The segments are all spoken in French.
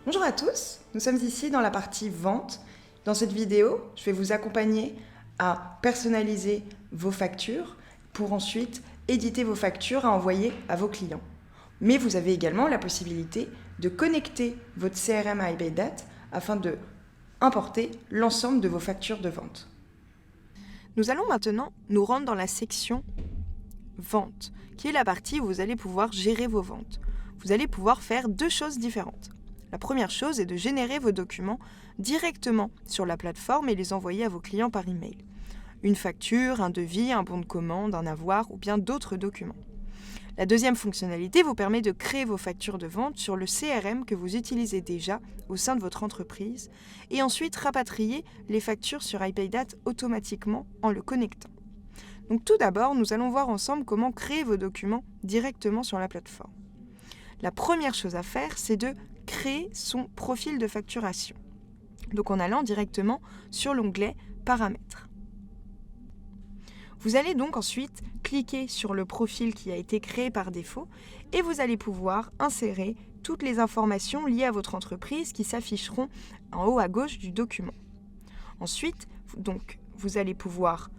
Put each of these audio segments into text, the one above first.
Bonjour à tous, nous sommes ici dans la partie vente. Dans cette vidéo, je vais vous accompagner à personnaliser vos factures pour ensuite éditer vos factures à envoyer à vos clients. Mais vous avez également la possibilité de connecter votre CRM à iPayDate afin de importer l'ensemble de vos factures de vente. Nous allons maintenant nous rendre dans la section Vente, qui est la partie où vous allez pouvoir gérer vos ventes. Vous allez pouvoir faire deux choses différentes. La première chose est de générer vos documents directement sur la plateforme et les envoyer à vos clients par email. Une facture, un devis, un bon de commande, un avoir ou bien d'autres documents. La deuxième fonctionnalité vous permet de créer vos factures de vente sur le CRM que vous utilisez déjà au sein de votre entreprise et ensuite rapatrier les factures sur iPayDate automatiquement en le connectant. Donc tout d'abord, nous allons voir ensemble comment créer vos documents directement sur la plateforme. La première chose à faire, c'est de créer son profil de facturation. Donc en allant directement sur l'onglet Paramètres. Vous allez donc ensuite cliquer sur le profil qui a été créé par défaut et vous allez pouvoir insérer toutes les informations liées à votre entreprise qui s'afficheront en haut à gauche du document. Ensuite, donc, vous allez pouvoir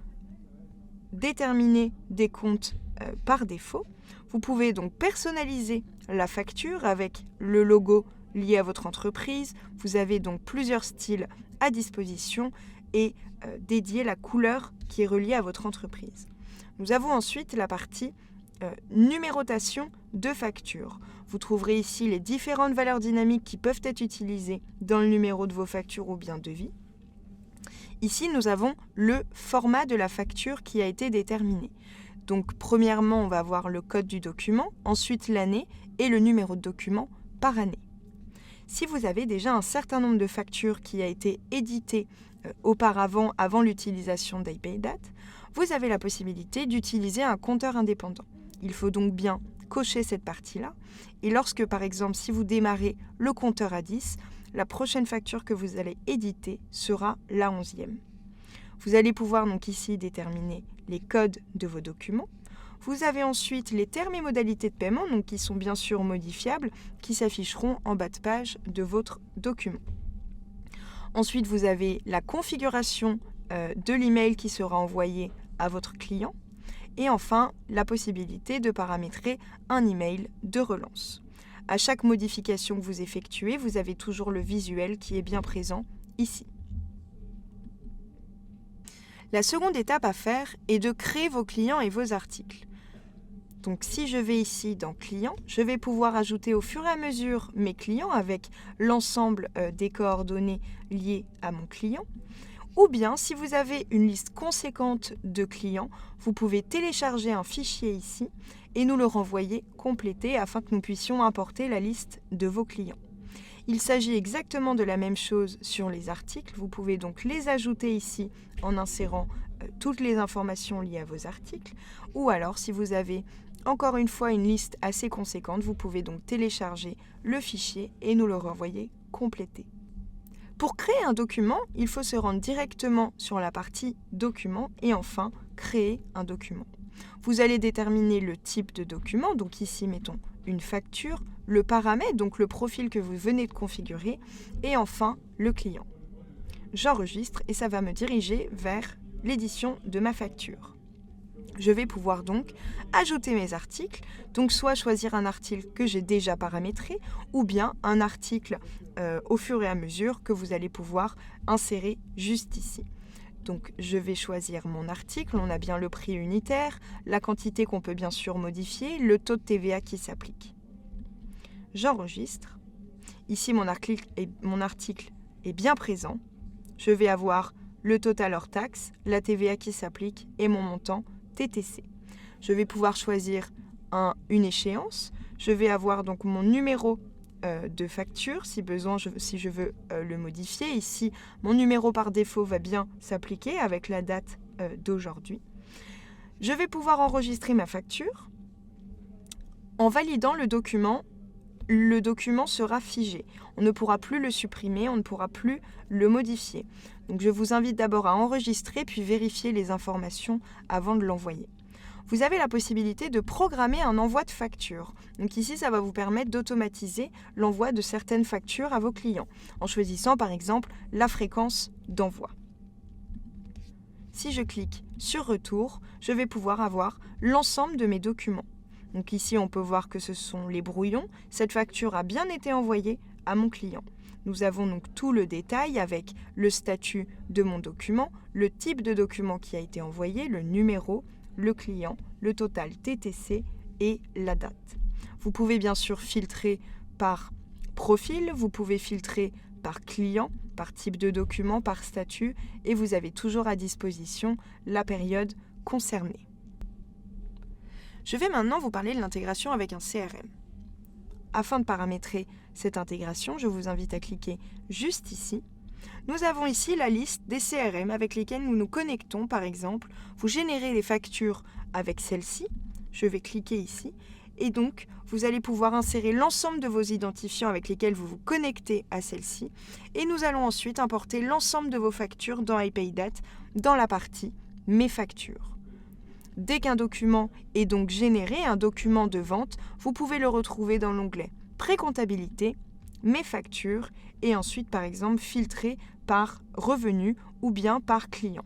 déterminer des comptes par défaut. Vous pouvez donc personnaliser la facture avec le logo lié à votre entreprise. Vous avez donc plusieurs styles à disposition et dédier la couleur qui est reliée à votre entreprise. Nous avons ensuite la partie numérotation de factures. Vous trouverez ici les différentes valeurs dynamiques qui peuvent être utilisées dans le numéro de vos factures ou bien devis. Ici, nous avons le format de la facture qui a été déterminé. Donc, premièrement, on va avoir le code du document, ensuite l'année et le numéro de document par année. Si vous avez déjà un certain nombre de factures qui a été édité auparavant, avant l'utilisation d'iPayDate, vous avez la possibilité d'utiliser un compteur indépendant. Il faut donc bien cocher cette partie-là. Et lorsque, par exemple, si vous démarrez le compteur à 10, la prochaine facture que vous allez éditer sera la 11e. Vous allez pouvoir donc ici déterminer les codes de vos documents. Vous avez ensuite les termes et modalités de paiement, donc qui sont bien sûr modifiables, qui s'afficheront en bas de page de votre document. Ensuite, vous avez la configuration de l'email qui sera envoyé à votre client. Et enfin, la possibilité de paramétrer un email de relance. À chaque modification que vous effectuez, vous avez toujours le visuel qui est bien présent ici. La seconde étape à faire est de créer vos clients et vos articles. Donc si je vais ici dans Clients, je vais pouvoir ajouter au fur et à mesure mes clients avec l'ensemble des coordonnées liées à mon client. Ou bien, si vous avez une liste conséquente de clients, vous pouvez télécharger un fichier ici et nous le renvoyer complété afin que nous puissions importer la liste de vos clients. Il s'agit exactement de la même chose sur les articles. Vous pouvez donc les ajouter ici en insérant toutes les informations liées à vos articles. Ou alors, si vous avez encore une fois une liste assez conséquente, vous pouvez donc télécharger le fichier et nous le renvoyer complété. Pour créer un document, il faut se rendre directement sur la partie Document et enfin créer un document. Vous allez déterminer le type de document, donc ici mettons une facture, le paramètre, donc le profil que vous venez de configurer, et enfin le client. J'enregistre et ça va me diriger vers l'édition de ma facture. Je vais pouvoir donc ajouter mes articles, donc soit choisir un article que j'ai déjà paramétré, ou bien un article au fur et à mesure que vous allez pouvoir insérer juste ici. Donc je vais choisir mon article, on a bien le prix unitaire, la quantité qu'on peut bien sûr modifier, le taux de TVA qui s'applique. J'enregistre. Ici mon article est bien présent. Je vais avoir le total hors taxe, la TVA qui s'applique et mon montant TTC. Je vais pouvoir choisir une échéance. Je vais avoir donc mon numéro de facture si besoin, si je veux le modifier. Ici, mon numéro par défaut va bien s'appliquer avec la date d'aujourd'hui. Je vais pouvoir enregistrer ma facture. En validant le document sera figé. On ne pourra plus le supprimer, on ne pourra plus le modifier. Donc je vous invite d'abord à enregistrer puis vérifier les informations avant de l'envoyer. vous avez la possibilité de programmer un envoi de facture. Donc ici, ça va vous permettre d'automatiser l'envoi de certaines factures à vos clients, en choisissant par exemple la fréquence d'envoi. Si je clique sur Retour, je vais pouvoir avoir l'ensemble de mes documents. Donc ici, on peut voir que ce sont les brouillons. Cette facture a bien été envoyée à mon client. Nous avons donc tout le détail avec le statut de mon document, le type de document qui a été envoyé, le numéro, le client, le total TTC et la date. Vous pouvez bien sûr filtrer par profil, vous pouvez filtrer par client, par type de document, par statut, et vous avez toujours à disposition la période concernée. Je vais maintenant vous parler de l'intégration avec un CRM. Afin de paramétrer cette intégration, je vous invite à cliquer juste ici. Nous avons ici la liste des CRM avec lesquels nous nous connectons. Par exemple, vous générez les factures avec celle-ci. Je vais cliquer ici. Et donc, vous allez pouvoir insérer l'ensemble de vos identifiants avec lesquels vous vous connectez à celle-ci. Et nous allons ensuite importer l'ensemble de vos factures dans iPayDate dans la partie « Mes factures ». Dès qu'un document est donc généré, un document de vente, vous pouvez le retrouver dans l'onglet « Pré-comptabilité »,« Mes factures » et ensuite, par exemple, filtrer par revenu ou bien par client.